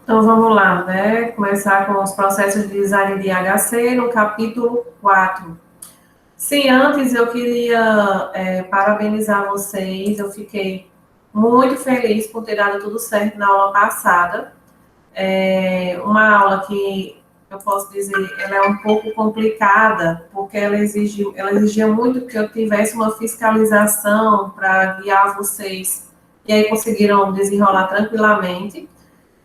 Então, vamos lá, né? Começar com os processos de design de HC no capítulo 4. Sim, antes eu queria parabenizar vocês. Eu fiquei muito feliz por ter dado tudo certo na aula passada. Uma aula que eu posso dizer, ela é um pouco complicada, porque ela exigia muito que eu tivesse uma fiscalização para guiar vocês, e aí conseguiram desenrolar tranquilamente.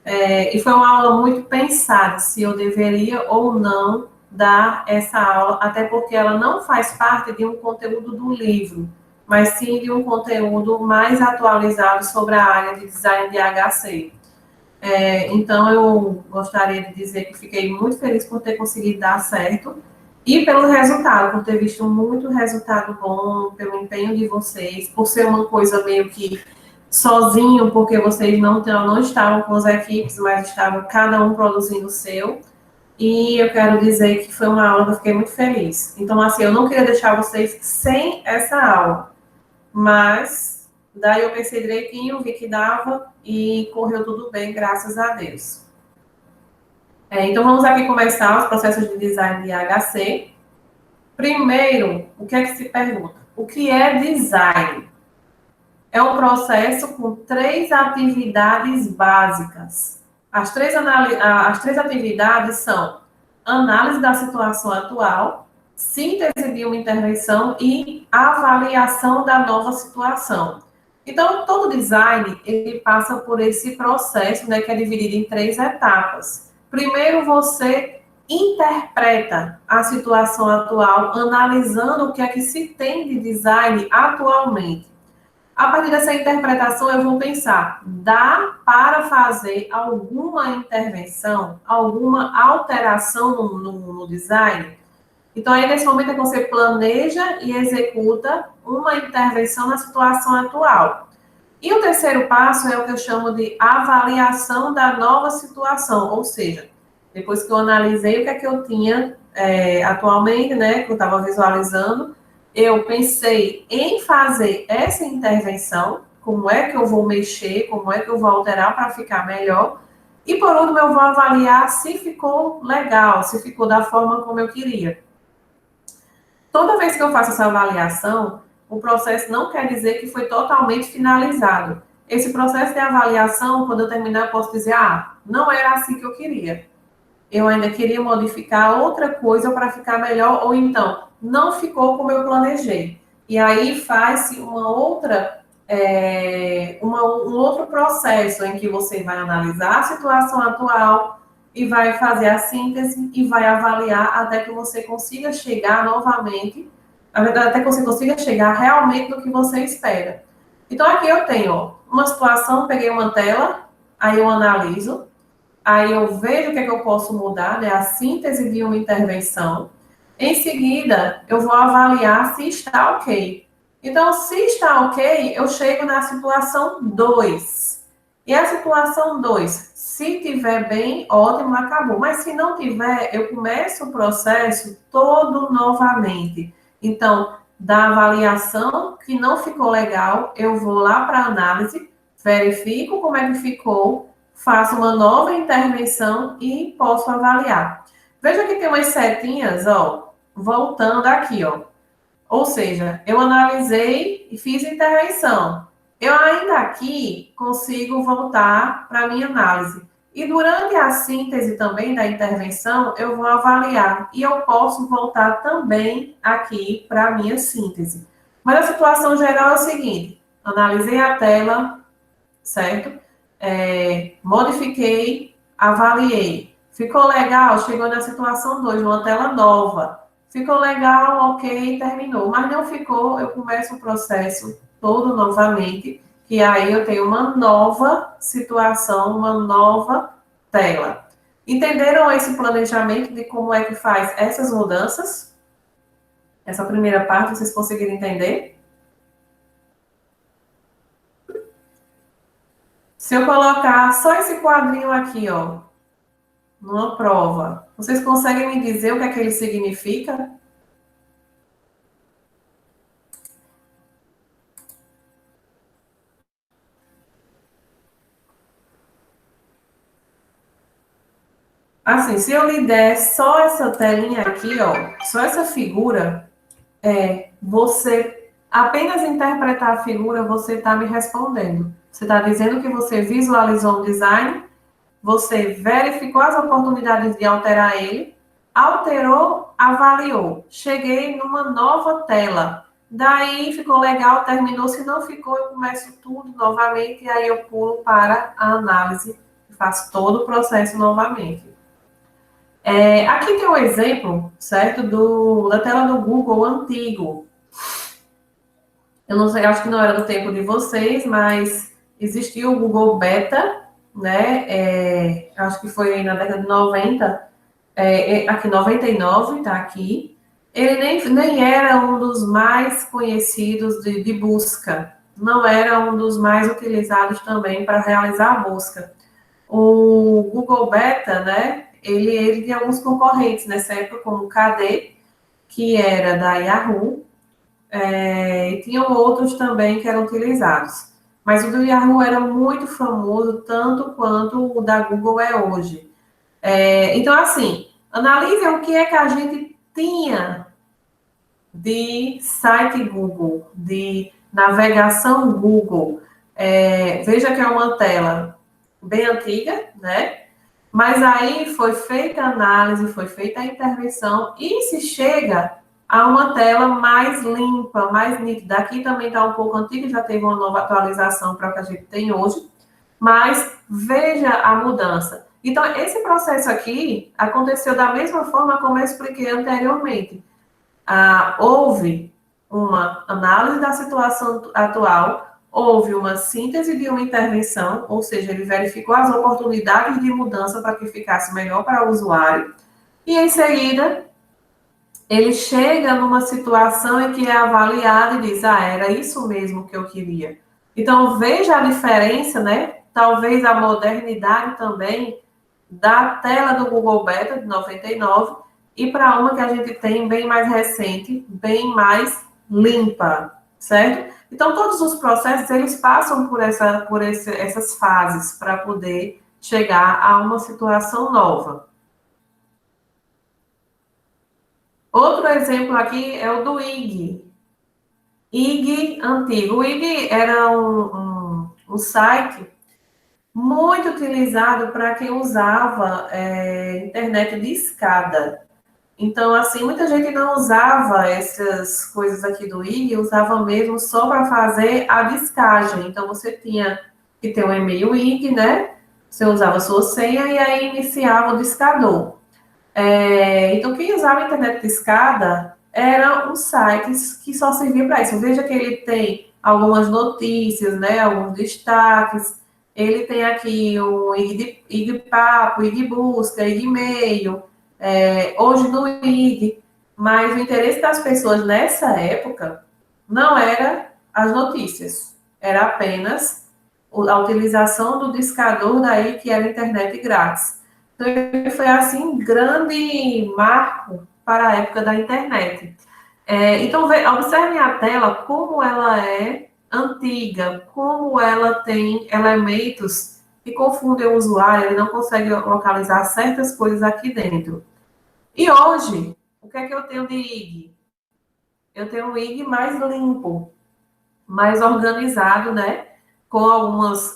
E foi uma aula muito pensada, se eu deveria ou não dar essa aula, até porque ela não faz parte de um conteúdo do livro, mas sim de um conteúdo mais atualizado sobre a área de design de HC. Então, eu gostaria de dizer que fiquei muito feliz por ter conseguido dar certo e pelo resultado, por ter visto muito resultado bom, pelo empenho de vocês, por ser uma coisa meio que sozinho, porque vocês não estavam com as equipes, mas estavam cada um produzindo o seu. E eu quero dizer que foi uma aula que eu fiquei muito feliz. Então, assim, eu não queria deixar vocês sem essa aula, mas daí eu pensei direitinho, vi que dava e correu tudo bem, graças a Deus. Então, vamos aqui começar os processos de design de HC. Primeiro, o que é que se pergunta? O que é design? É um processo com 3 atividades básicas. As três atividades são análise da situação atual, síntese de uma intervenção e avaliação da nova situação. Então, todo design, ele passa por esse processo, né, que é dividido em 3 etapas. Primeiro, você interpreta a situação atual, analisando o que é que se tem de design atualmente. A partir dessa interpretação, eu vou pensar: dá para fazer alguma intervenção, alguma alteração no design? Então, aí, nesse momento, é que você planeja e executa uma intervenção na situação atual. E o terceiro passo é o que eu chamo de avaliação da nova situação, ou seja, depois que eu analisei o que é que eu tinha atualmente, né, que eu estava visualizando, eu pensei em fazer essa intervenção, como é que eu vou mexer, como é que eu vou alterar para ficar melhor, e por último eu vou avaliar se ficou legal, se ficou da forma como eu queria. Toda vez que eu faço essa avaliação, o processo não quer dizer que foi totalmente finalizado. Esse processo de avaliação, quando eu terminar, eu posso dizer: não era assim que eu queria. Eu ainda queria modificar outra coisa para ficar melhor, ou então, não ficou como eu planejei. E aí faz-se um outro processo em que você vai analisar a situação atual e vai fazer a síntese e vai avaliar até que você consiga chegar novamente, na verdade, até que você consiga chegar realmente no que você espera. Então, aqui eu tenho uma situação, peguei uma tela, aí eu analiso, aí eu vejo o que é que eu posso mudar, né? A síntese de uma intervenção. Em seguida, eu vou avaliar se está ok. Então, se está ok, eu chego na situação 2. E a situação 2, se tiver bem, ótimo, acabou. Mas se não tiver, eu começo o processo todo novamente. Então, da avaliação que não ficou legal, eu vou lá para a análise, verifico como é que ficou, faço uma nova intervenção e posso avaliar. Veja que tem umas setinhas, ó, voltando aqui, ó. Ou seja, eu analisei e fiz intervenção. Eu ainda aqui consigo voltar para a minha análise. E durante a síntese também da intervenção, eu vou avaliar. E eu posso voltar também aqui para a minha síntese. Mas a situação geral é o seguinte: analisei a tela, certo? Modifiquei, avaliei. Ficou legal? Chegou na situação 2, uma tela nova. Ficou legal, ok, terminou. Mas não ficou, eu começo o processo todo novamente, que aí eu tenho uma nova situação, uma nova tela. Entenderam esse planejamento de como é que faz essas mudanças? Essa primeira parte, vocês conseguiram entender? Se eu colocar só esse quadrinho aqui, ó, numa prova, vocês conseguem me dizer o que é que ele significa? Assim, se eu lhe der só essa telinha aqui, ó, só essa figura, você apenas interpretar a figura, você está me respondendo. Você está dizendo que você visualizou um design, você verificou as oportunidades de alterar ele, alterou, avaliou. Cheguei numa nova tela. Daí ficou legal, terminou. Se não ficou, eu começo tudo novamente e aí eu pulo para a análise e faço todo o processo novamente. Aqui tem um exemplo, certo, da tela do Google antigo. Eu não sei, acho que não era do tempo de vocês, mas existia o Google Beta, né? Acho que foi na década de 90, aqui 99, tá aqui. Ele nem era um dos mais conhecidos de busca, não era um dos mais utilizados também para realizar a busca. O Google Beta, né? Ele tinha alguns concorrentes nessa época, como o KD, que era da Yahoo, e tinham outros também que eram utilizados. Mas o do Yahoo era muito famoso, tanto quanto o da Google é hoje. Então, assim, analise o que é que a gente tinha de site Google, de navegação Google. Veja que é uma tela bem antiga, né? Mas aí foi feita a análise, foi feita a intervenção e se chega a uma tela mais limpa, mais nítida. Aqui também está um pouco antiga, já teve uma nova atualização para o que a gente tem hoje, mas veja a mudança. Então, esse processo aqui aconteceu da mesma forma como eu expliquei anteriormente. Houve uma análise da situação atual, houve uma síntese de uma intervenção, ou seja, ele verificou as oportunidades de mudança para que ficasse melhor para o usuário, e em seguida ele chega numa situação em que é avaliado e diz, era isso mesmo que eu queria. Então, veja a diferença, né? Talvez a modernidade também da tela do Google Beta de 99 e para uma que a gente tem bem mais recente, bem mais limpa, certo? Então, todos os processos, eles passam essas fases para poder chegar a uma situação nova. Outro exemplo aqui é o do IG. IG antigo. O IG era um site muito utilizado para quem usava internet de escada. Então, assim, muita gente não usava essas coisas aqui do IG, usava mesmo só para fazer a discagem. Então, você tinha que ter um e-mail IG, né? Você usava a sua senha e aí iniciava o discador. Então, quem usava a internet de escada eram os sites que só serviam para isso. Veja que ele tem algumas notícias, né? Alguns destaques. Ele tem aqui o IG Papo, IG Busca, IG Mail, hoje no IG. Mas o interesse das pessoas nessa época não era as notícias, era apenas a utilização do discador daí, que era internet grátis. Então, ele foi, assim, um grande marco para a época da internet. Então, observem a tela, como ela é antiga, como ela tem elementos que confundem o usuário, ele não consegue localizar certas coisas aqui dentro. E hoje, o que é que eu tenho de IG? Eu tenho um IG mais limpo, mais organizado, né? Com algumas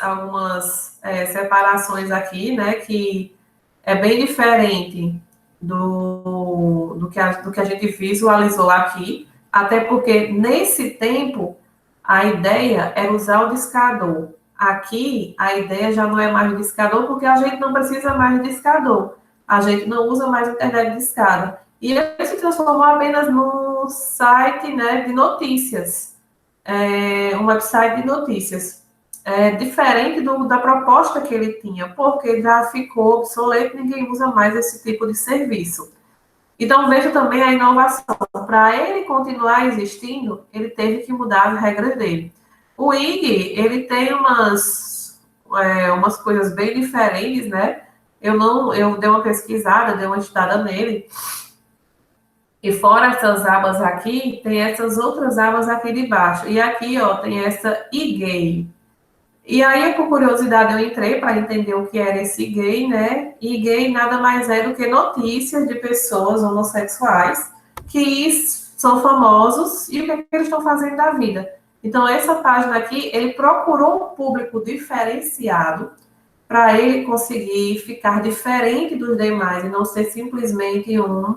separações aqui, né? Que é bem diferente do que a gente visualizou aqui, até porque nesse tempo a ideia era usar o discador. Aqui a ideia já não é mais o discador, porque a gente não precisa mais de discador. A gente não usa mais internet de escada. E ele se transformou apenas num site, né, de notícias, um website de notícias. Diferente da proposta que ele tinha, porque já ficou obsoleto, ninguém usa mais esse tipo de serviço. Então, veja também a inovação. Para ele continuar existindo, ele teve que mudar as regras dele. O IG, ele tem umas coisas bem diferentes, né? Eu dei uma pesquisada, dei uma estudada nele, e fora essas abas aqui, tem essas outras abas aqui de baixo. E aqui, ó, tem essa IG. E aí, por curiosidade, eu entrei para entender o que era esse gay, né? E gay nada mais é do que notícias de pessoas homossexuais que são famosos e o que, é que eles estão fazendo da vida. Então, essa página aqui, ele procurou um público diferenciado para ele conseguir ficar diferente dos demais e não ser simplesmente um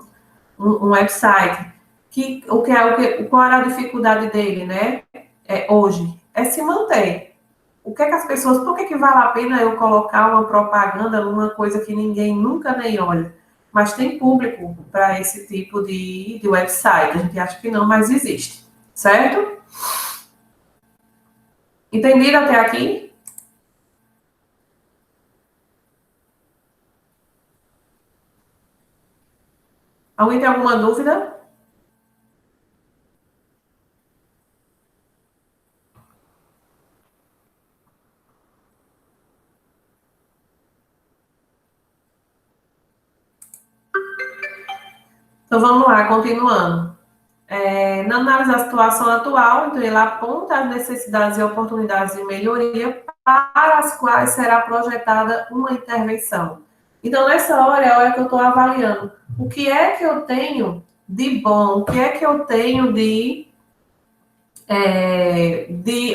website. Qual era a dificuldade dele, né? Hoje? É se manter. O que é que as pessoas, por que vale a pena eu colocar uma propaganda numa coisa que ninguém nunca nem olha? Mas tem público para esse tipo de website. A gente acha que não, mas existe. Certo? Entendido até aqui? Alguém tem alguma dúvida? Então vamos lá, continuando. Na análise da situação atual, então ele aponta as necessidades e oportunidades de melhoria para as quais será projetada uma intervenção. Então, nessa hora é a hora que eu estou avaliando o que é que eu tenho de bom, o que é que eu tenho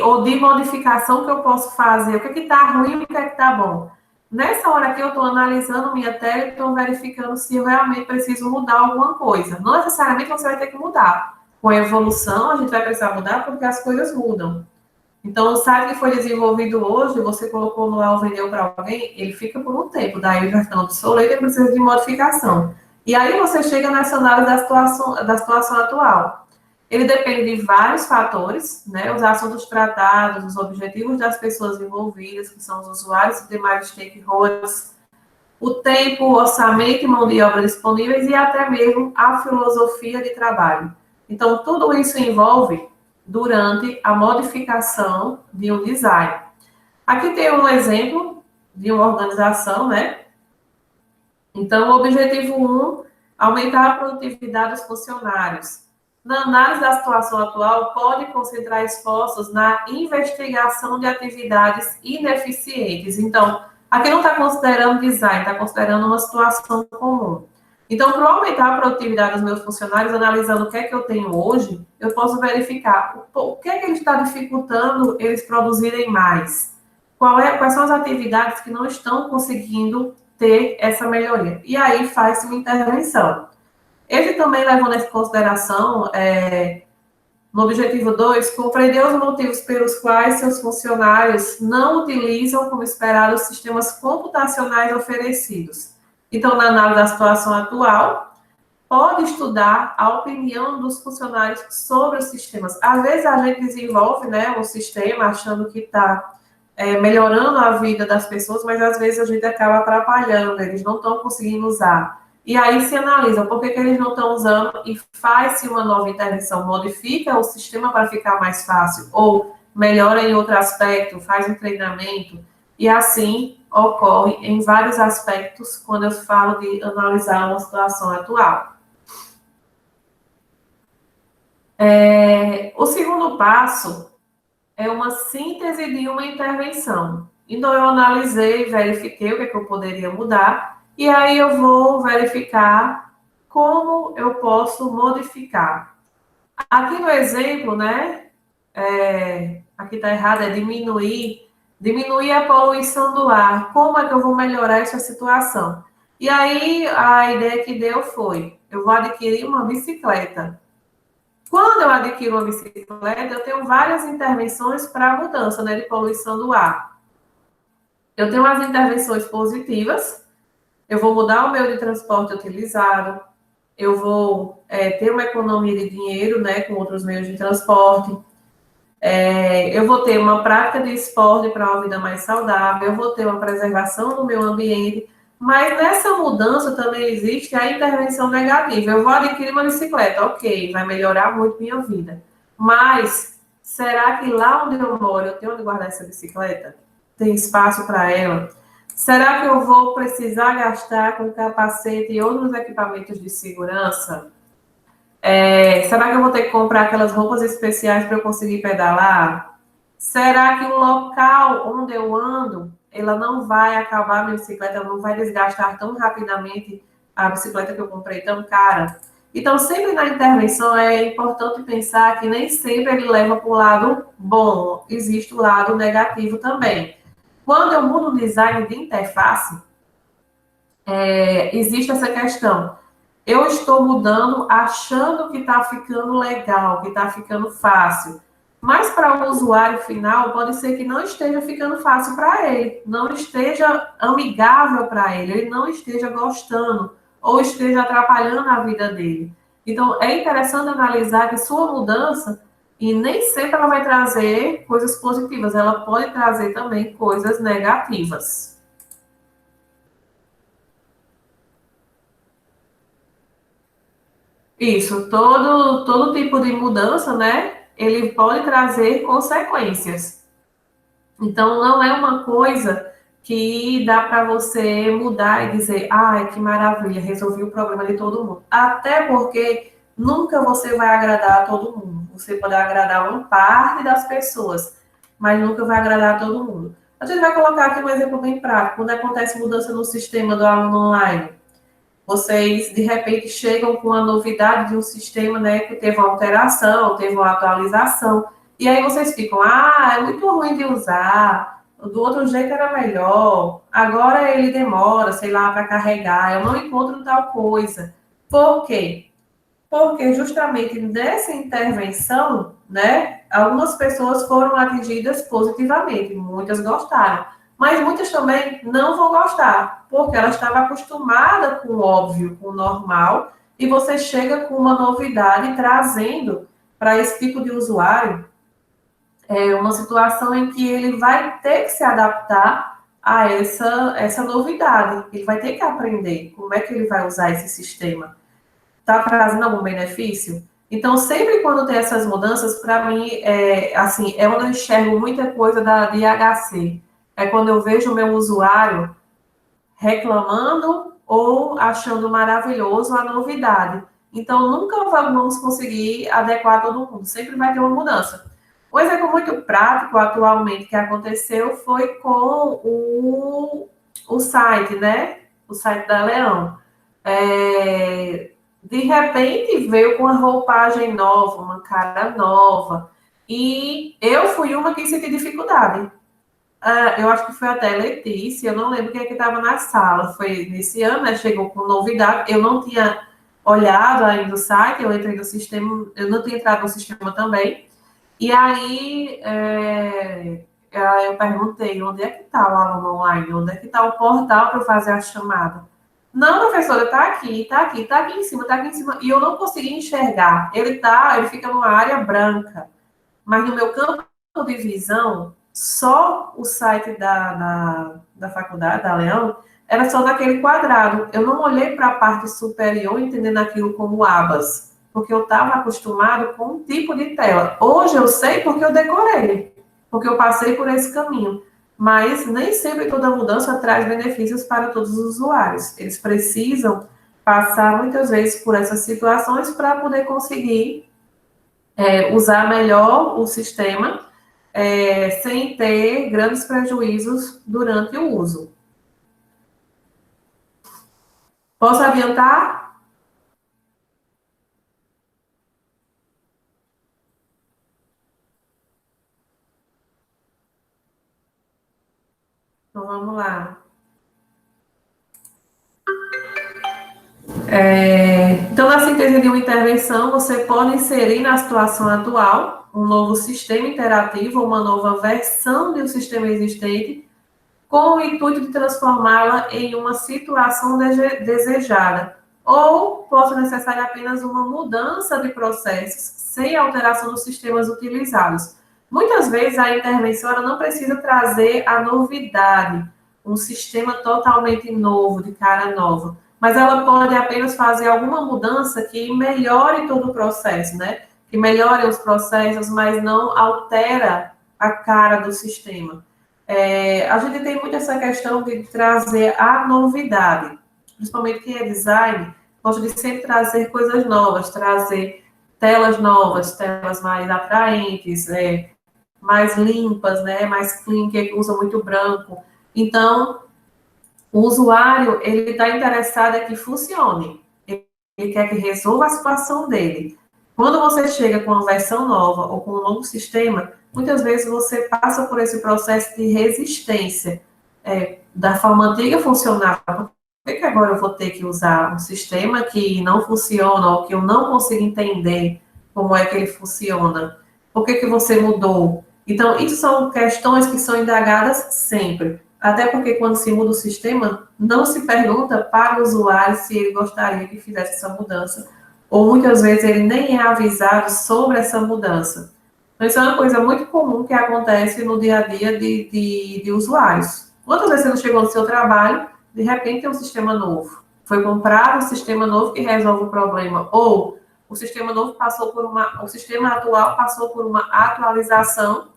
ou de modificação que eu posso fazer, o que está ruim e o que está bom. Nessa hora aqui eu estou analisando minha tela e estou verificando se eu realmente preciso mudar alguma coisa. Não necessariamente você vai ter que mudar. Com a evolução, a gente vai precisar mudar porque as coisas mudam. Então, o site que foi desenvolvido hoje, você colocou no ar ou vendeu para alguém, ele fica por um tempo, daí ele vai ficando obsoleto e precisa de modificação. E aí você chega nessa análise da situação atual. Ele depende de vários fatores, né? Os assuntos tratados, os objetivos das pessoas envolvidas, que são os usuários e demais stakeholders, o tempo, o orçamento e mão de obra disponíveis e até mesmo a filosofia de trabalho. Então, tudo isso envolve durante a modificação de um design. Aqui tem um exemplo de uma organização, né? Então, o objetivo 1, aumentar a produtividade dos funcionários. Na análise da situação atual, pode concentrar esforços na investigação de atividades ineficientes. Então, aqui não está considerando design, está considerando uma situação comum. Então, para aumentar a produtividade dos meus funcionários, analisando o que é que eu tenho hoje, eu posso verificar o que é que ele está dificultando eles produzirem mais. Quais são as atividades que não estão conseguindo ter essa melhoria. E aí faz-se uma intervenção. Ele também levou em consideração, no objetivo 2, compreender os motivos pelos quais seus funcionários não utilizam como esperado os sistemas computacionais oferecidos. Então, na análise da situação atual, pode estudar a opinião dos funcionários sobre os sistemas. Às vezes a gente desenvolve, né, um sistema achando que está melhorando a vida das pessoas, mas às vezes a gente acaba atrapalhando, eles não estão conseguindo usar. E aí se analisa por que eles não estão usando e faz-se uma nova intervenção, modifica o sistema para ficar mais fácil, ou melhora em outro aspecto, faz um treinamento, e assim ocorre em vários aspectos quando eu falo de analisar uma situação atual. O segundo passo é uma síntese de uma intervenção. Então, eu analisei, verifiquei o que, é que eu poderia mudar, e aí eu vou verificar como eu posso modificar. Aqui no exemplo, né, aqui está errado, é diminuir a poluição do ar. Como é que eu vou melhorar essa situação? E aí, a ideia que deu foi, eu vou adquirir uma bicicleta. Quando eu adquiro uma bicicleta, eu tenho várias intervenções para a mudança, né, de poluição do ar. Eu tenho as intervenções positivas, eu vou mudar o meio de transporte utilizado, eu vou ter uma economia de dinheiro, né, com outros meios de transporte, eu vou ter uma prática de esporte para uma vida mais saudável, eu vou ter uma preservação do meio ambiente, mas nessa mudança também existe a intervenção negativa. Eu vou adquirir uma bicicleta, ok, vai melhorar muito minha vida. Mas, será que lá onde eu moro, eu tenho onde guardar essa bicicleta? Tem espaço para ela? Será que eu vou precisar gastar com capacete e outros equipamentos de segurança? Será que eu vou ter que comprar aquelas roupas especiais para eu conseguir pedalar? Será que o local onde eu ando, ela não vai acabar, minha bicicleta, ela não vai desgastar tão rapidamente a bicicleta que eu comprei tão cara? Então, sempre na intervenção é importante pensar que nem sempre ele leva para o lado bom, existe o lado negativo também. Quando eu mudo o design de interface, existe essa questão. Eu estou mudando achando que está ficando legal, que está ficando fácil. Mas para o usuário final, pode ser que não esteja ficando fácil para ele, não esteja amigável para ele, ele não esteja gostando, ou esteja atrapalhando a vida dele. Então, é interessante analisar que sua mudança, e nem sempre ela vai trazer coisas positivas, ela pode trazer também coisas negativas. Isso, todo tipo de mudança, né? Ele pode trazer consequências. Então, não é uma coisa que dá para você mudar e dizer, ai, que maravilha, resolvi o problema de todo mundo. Até porque nunca você vai agradar a todo mundo. Você pode agradar uma parte das pessoas, mas nunca vai agradar a todo mundo. A gente vai colocar aqui um exemplo bem prático. Quando acontece mudança no sistema do aluno online, vocês de repente chegam com a novidade de um sistema, né, que teve uma alteração, teve uma atualização, e aí vocês ficam, é muito ruim de usar, do outro jeito era melhor, agora ele demora, sei lá, para carregar, eu não encontro tal coisa. Por quê? Porque justamente nessa intervenção, né, algumas pessoas foram atingidas positivamente, muitas gostaram, mas muitas também não vão gostar, porque ela estava acostumada com o óbvio, com o normal, e você chega com uma novidade trazendo para esse tipo de usuário uma situação em que ele vai ter que se adaptar a essa novidade, ele vai ter que aprender como é que ele vai usar esse sistema. Está trazendo algum benefício? Então, sempre quando tem essas mudanças, para mim, assim, é onde eu enxergo muita coisa de IHC. É quando eu vejo o meu usuário reclamando ou achando maravilhoso a novidade. Então, nunca vamos conseguir adequar todo mundo, sempre vai ter uma mudança. Um exemplo muito prático atualmente que aconteceu foi com o site, né? O site da Leão. De repente veio com uma roupagem nova, uma cara nova, e eu fui uma que senti dificuldade. Eu acho que foi até Letícia, eu não lembro quem é que estava na sala. Foi nesse ano, né? Chegou com novidade. Eu não tinha olhado ainda o site, eu entrei no sistema, eu não tinha entrado no sistema também. E aí eu perguntei onde é que está o aluno online, onde é que está o portal para eu fazer a chamada. Não, professora, está aqui, está aqui, está aqui em cima, está aqui em cima. E eu não consegui enxergar. Ele fica numa área branca. Mas no meu campo de visão, só o site da faculdade, da Leão, era só daquele quadrado. Eu não olhei para a parte superior entendendo aquilo como abas, porque eu estava acostumado com um tipo de tela. Hoje eu sei porque eu decorei, porque eu passei por esse caminho. Mas nem sempre toda mudança traz benefícios para todos os usuários. Eles precisam passar muitas vezes por essas situações para poder conseguir usar melhor o sistema sem ter grandes prejuízos durante o uso. Posso adiantar? Então vamos lá. Então, na síntese de uma intervenção, você pode inserir na situação atual um novo sistema interativo, uma nova versão de um sistema existente, com o intuito de transformá-la em uma situação desejada, ou pode ser necessária apenas uma mudança de processos, sem alteração dos sistemas utilizados. Muitas vezes a intervenção ela não precisa trazer a novidade, um sistema totalmente novo, de cara nova, mas ela pode apenas fazer alguma mudança que melhore todo o processo, né? Que melhore os processos, mas não altera a cara do sistema. A gente tem muito essa questão de trazer a novidade, principalmente quem é design, gosta de sempre trazer coisas novas, trazer telas novas, telas mais atraentes, mais limpas, né, mais clean, que usa muito branco. Então, o usuário, ele está interessado em que funcione. Ele quer que resolva a situação dele. Quando você chega com uma versão nova ou com um novo sistema, muitas vezes você passa por esse processo de resistência. Da forma antiga funcionava, por que agora eu vou ter que usar um sistema que não funciona ou que eu não consigo entender como é que ele funciona? Por que você mudou? Então, isso são questões que são indagadas sempre. Até porque quando se muda o sistema, não se pergunta para o usuário se ele gostaria que fizesse essa mudança. Ou muitas vezes ele nem é avisado sobre essa mudança. Então, isso é uma coisa muito comum que acontece no dia a dia de usuários. Quantas vezes você não chegou no seu trabalho, de repente tem um sistema novo? Foi comprado um sistema novo que resolve o problema. Ou o sistema novo passou por o sistema atual passou por uma atualização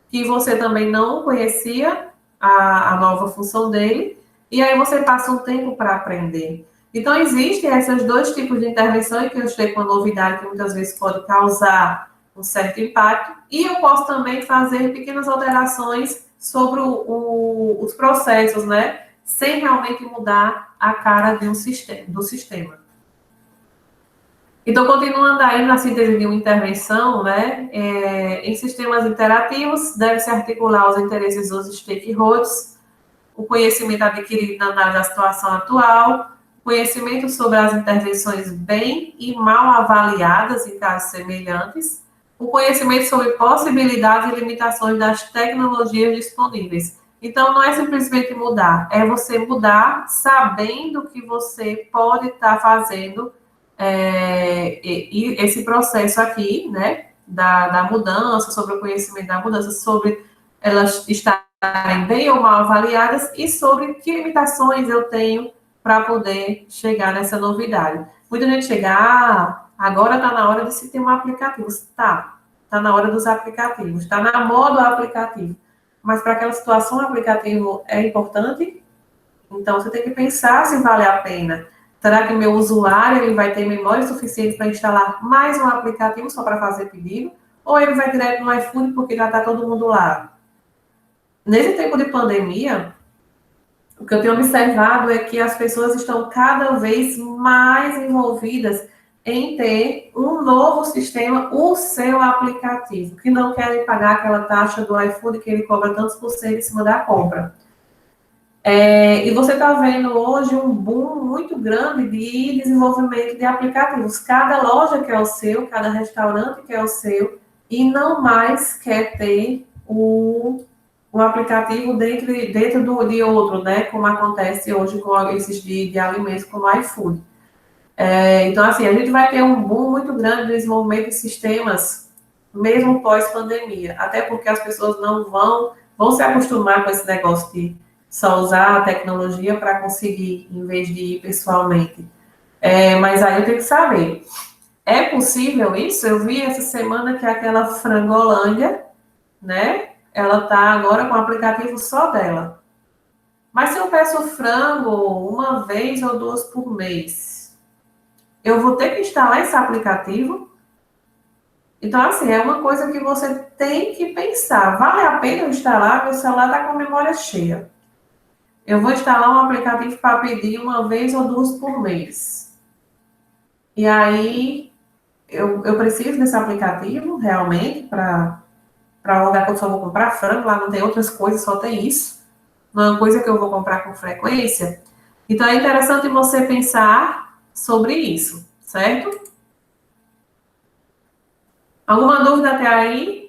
que você também não conhecia a nova função dele, e aí você passa um tempo para aprender. Então, existem esses dois tipos de intervenção, que eu estou com uma novidade que muitas vezes pode causar um certo impacto, e eu posso também fazer pequenas alterações sobre os processos, né? Sem realmente mudar a cara de do sistema. Então, continuando aí na síntese de uma intervenção, né, em sistemas interativos, deve-se articular os interesses dos stakeholders, o conhecimento adquirido na análise da situação atual, conhecimento sobre as intervenções bem e mal avaliadas em casos semelhantes, o conhecimento sobre possibilidades e limitações das tecnologias disponíveis. Então, não é simplesmente mudar, é você mudar sabendo que você pode estar fazendo e esse processo aqui, né, da mudança, sobre o conhecimento da mudança, sobre elas estarem bem ou mal avaliadas e sobre que limitações eu tenho para poder chegar nessa novidade. Muita gente chega, agora está na hora de se ter um aplicativo. Tá na hora dos aplicativos, está na moda o aplicativo. Mas para aquela situação, o aplicativo é importante, então você tem que pensar se vale a pena. Será que meu usuário ele vai ter memória suficiente para instalar mais um aplicativo só para fazer pedido? Ou ele vai direto no iFood porque já está todo mundo lá? Nesse tempo de pandemia, o que eu tenho observado é que as pessoas estão cada vez mais envolvidas em ter um novo sistema, o seu aplicativo, que não querem pagar aquela taxa do iFood que ele cobra tantos por cento em cima da compra. E você está vendo hoje um boom muito grande de desenvolvimento de aplicativos. Cada loja quer o seu, cada restaurante quer o seu, e não mais quer ter o aplicativo dentro de outro, né? Como acontece hoje com esses de alimentos, como o iFood. Então, assim, a gente vai ter um boom muito grande de desenvolvimento de sistemas, mesmo pós-pandemia. Até porque as pessoas não vão se acostumar com esse negócio de só usar a tecnologia para conseguir, em vez de ir pessoalmente. Mas aí eu tenho que saber, é possível isso? Eu vi essa semana que aquela Frangolândia, né? Ela está agora com o aplicativo só dela. Mas se eu peço frango uma vez ou duas por mês, eu vou ter que instalar esse aplicativo? Então, assim, é uma coisa que você tem que pensar. Vale a pena eu instalar? Meu celular está com a memória cheia. Eu vou instalar um aplicativo para pedir uma vez ou duas por mês. E aí, eu preciso desse aplicativo, realmente, para um lugar que eu só vou comprar frango, lá não tem outras coisas, só tem isso. Não é uma coisa que eu vou comprar com frequência. Então, é interessante você pensar sobre isso, certo? Alguma dúvida até aí?